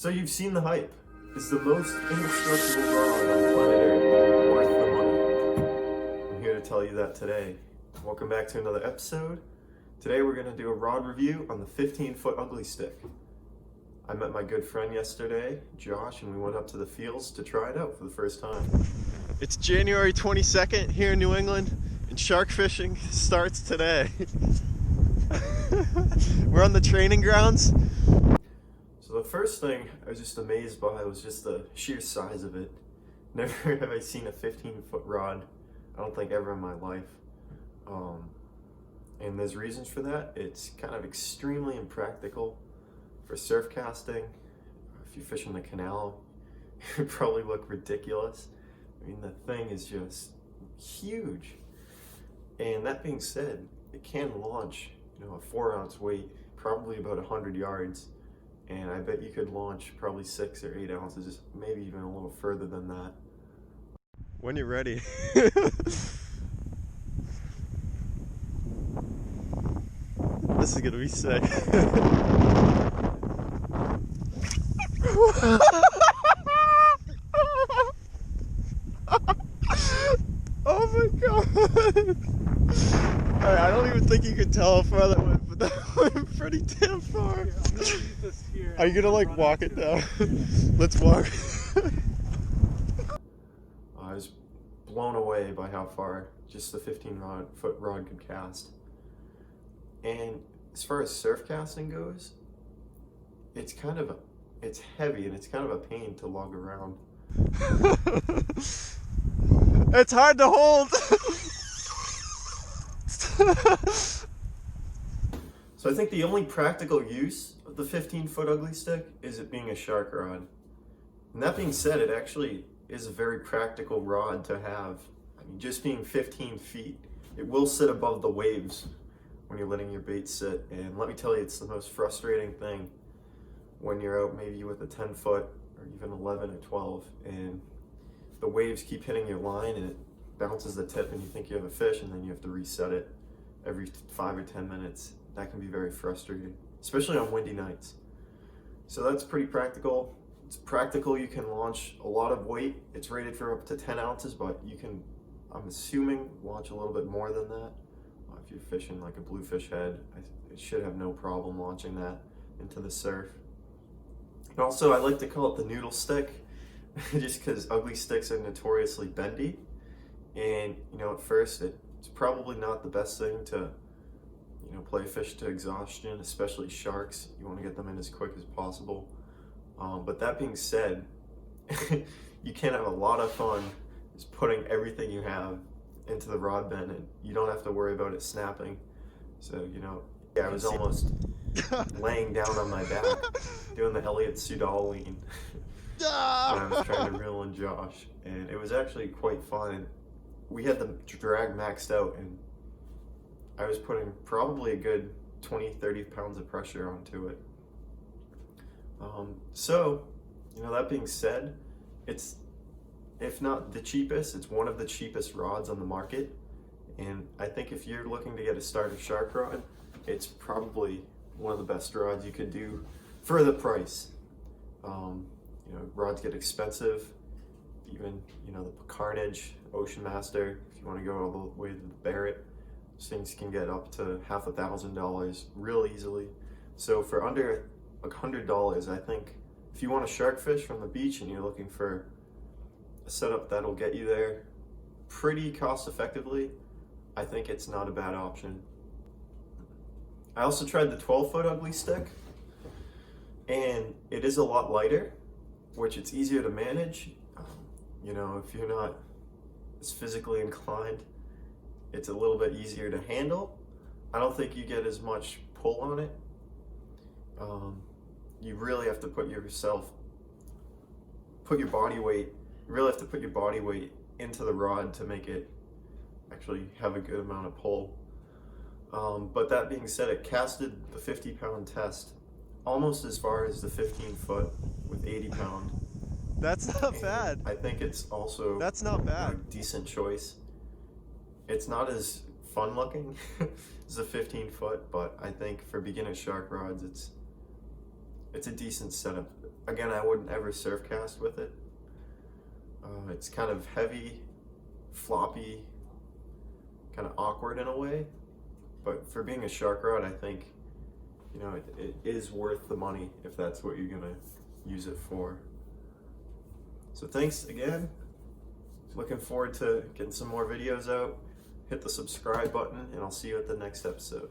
So you've seen the hype. It's the most indestructible rod on planet Earth, worth the money. I'm here to tell you that today. Welcome back to another episode. Today we're going to do a rod review on the 15-foot ugly stick. I met my good friend yesterday, Josh, and we went up to the fields to try it out for the first time. It's January 22nd here in New England, and shark fishing starts today. We're on the training grounds. So the first thing I was just amazed by was just the sheer size of it. Never have I seen a 15-foot rod, I don't think ever in my life. And there's reasons for that. It's kind of extremely impractical for surf casting. If you fish in the canal, it would probably look ridiculous. I mean, the thing is just huge. And that being said, it can launch, a 4-ounce weight, probably about 100 yards. And I bet you could launch probably 6 or 8 ounces, maybe even a little further than that. When you're ready. This is gonna be sick. Oh my god! Alright, I don't even think you can tell how far that went, but that went pretty damn far. Are you gonna like walk it down? Let's walk. I was blown away by how far just the 15-foot rod could cast. And as far as surf casting goes, it's heavy and it's kind of a pain to lug around. It's hard to hold. So I think the only practical use of the 15-foot ugly stick is it being a shark rod. And that being said, it actually is a very practical rod to have. I mean, just being 15 feet, it will sit above the waves when you're letting your bait sit. And let me tell you, it's the most frustrating thing when you're out maybe with a 10-foot or even 11 or 12 and the waves keep hitting your line and it bounces the tip and you think you have a fish and then you have to reset it every 5 or 10 minutes. That can be very frustrating, especially on windy nights. So that's pretty practical. It's practical, you can launch a lot of weight. It's rated for up to 10 ounces, but you can, I'm assuming, launch a little bit more than that. If you're fishing like a bluefish head, it should have no problem launching that into the surf. And also, I like to call it the noodle stick, just because ugly sticks are notoriously bendy. And, at first, it's probably not the best thing to, play fish to exhaustion, especially sharks. You want to get them in as quick as possible. But that being said, you can have a lot of fun just putting everything you have into the rod bend and you don't have to worry about it snapping. So, I was almost laying down on my back, doing the Elliott Sudol lean when I was trying to reel in Josh. And it was actually quite fun. We had the drag maxed out and I was putting probably a good 20-30 pounds of pressure onto it. So, that being said, it's, if not the cheapest, it's one of the cheapest rods on the market. And I think if you're looking to get a starter shark rod, it's probably one of the best rods you could do for the price. Rods get expensive. Even, the Carnage, Ocean Master, if you want to go all the way to the Barrett, those things can get up to $1,000 real easily. So for under $100, I think if you want to shark fish from the beach and you're looking for a setup that'll get you there pretty cost effectively, I think it's not a bad option. I also tried the 12-foot ugly stick, and it is a lot lighter, which it's easier to manage. If you're not as physically inclined, it's a little bit easier to handle. I don't think you get as much pull on it. You really have to put your body weight into the rod to make it actually have a good amount of pull. But that being said, it casted the 50-pound test almost as far as the 15-foot with 80-pound. That's not bad. I think it's also a decent choice. It's not as fun looking as a 15-foot, but I think for beginner shark rods, it's a decent setup. again, I wouldn't ever surf cast with it. It's kind of heavy, floppy, kind of awkward in a way. But for being a shark rod, I think, you know, it is worth the money if that's what you're gonna use it for. So thanks again. Looking forward to getting some more videos out. Hit the subscribe button, and I'll see you at the next episode.